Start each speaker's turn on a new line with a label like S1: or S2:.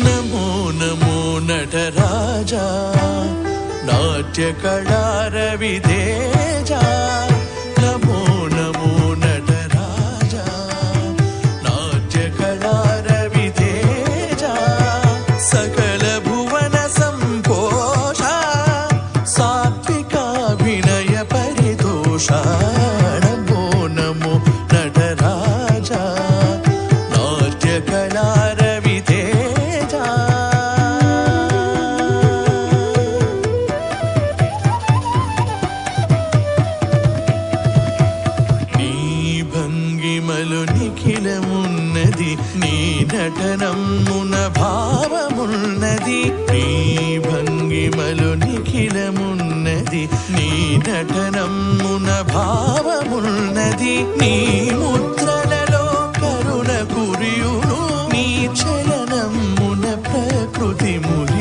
S1: నమో నమో నటరాజా నాట్య కళారవితేజా నమో నమో నటరాజా నాట్య కళారవితేజా సకల భువన సంపోష సాత్వికాభినయ పరితోష నమో నమో నటరాజా నాట్య కళారవితేజా భంగిమలు నిఖిలమున్నది నీ నటనమున భావమున్నది నీ భంగిమలు నిఖిలమున్నది నీ నటనమున భావమున్నది నీ ముద్రలలో కరుణ కురియును నీ చలనమున ప్రకృతి మురి